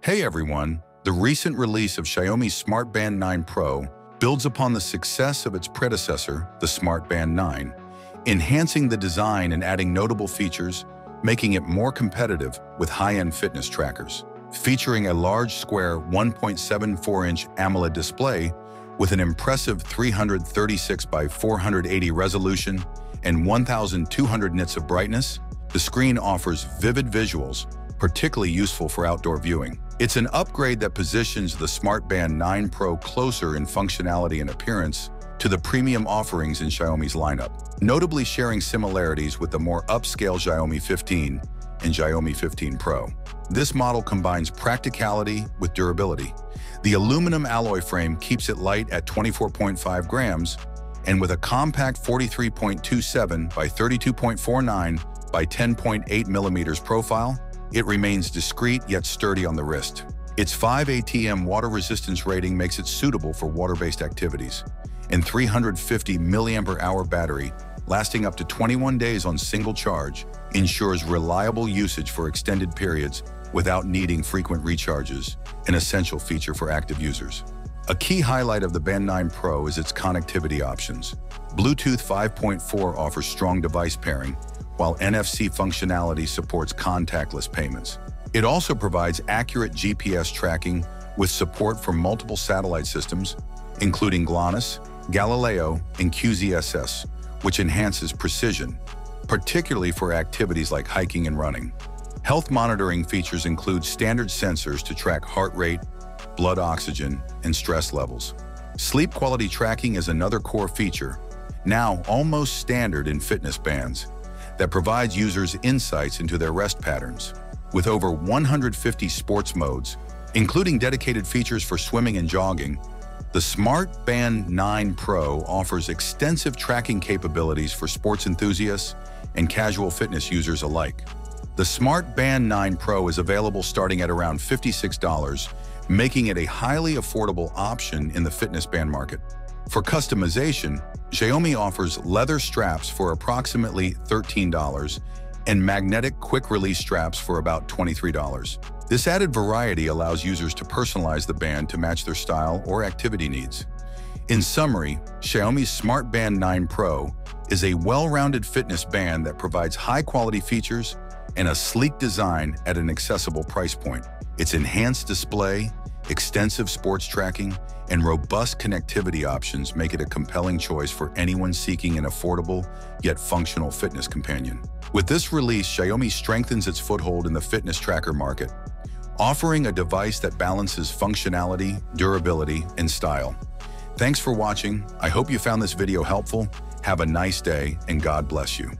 Hey everyone, the recent release of Xiaomi Smart Band 9 Pro builds upon the success of its predecessor, the Smart Band 9, enhancing the design and adding notable features, making it more competitive with high-end fitness trackers. Featuring a large square 1.74-inch AMOLED display with an impressive 336 by 480 resolution and 1,200 nits of brightness, the screen offers vivid visuals, particularly useful for outdoor viewing. It's an upgrade that positions the Smart Band 9 Pro closer in functionality and appearance to the premium offerings in Xiaomi's lineup, notably sharing similarities with the more upscale Xiaomi 15 and Xiaomi 15 Pro. This model combines practicality with durability. The aluminum alloy frame keeps it light at 24.5 grams, and with a compact 43.27 by 32.49 by 10.8 millimeters profile, it remains discreet yet sturdy on the wrist. Its 5 ATM water resistance rating makes it suitable for water-based activities, and 350 mAh battery, lasting up to 21 days on single charge, ensures reliable usage for extended periods without needing frequent recharges, an essential feature for active users. A key highlight of the Band 9 Pro is its connectivity options. Bluetooth 5.4 offers strong device pairing, while NFC functionality supports contactless payments. It also provides accurate GPS tracking with support for multiple satellite systems, including GLONASS, Galileo, and QZSS, which enhances precision, particularly for activities like hiking and running. Health monitoring features include standard sensors to track heart rate, blood oxygen, and stress levels. Sleep quality tracking is another core feature, now almost standard in fitness bands, that provides users insights into their rest patterns. With over 150 sports modes, including dedicated features for swimming and jogging, the Smart Band 9 Pro offers extensive tracking capabilities for sports enthusiasts and casual fitness users alike. The Smart Band 9 Pro is available starting at around $56, making it a highly affordable option in the fitness band market. For customization, Xiaomi offers leather straps for approximately $13 and magnetic quick-release straps for about $23. This added variety allows users to personalize the band to match their style or activity needs. In summary, Xiaomi's Smart Band 9 Pro is a well-rounded fitness band that provides high-quality features and a sleek design at an accessible price point. Its enhanced display, extensive sports tracking, and robust connectivity options make it a compelling choice for anyone seeking an affordable yet functional fitness companion. With this release, Xiaomi strengthens its foothold in the fitness tracker market, offering a device that balances functionality, durability, and style. Thanks for watching. I hope you found this video helpful. Have a nice day, and God bless you.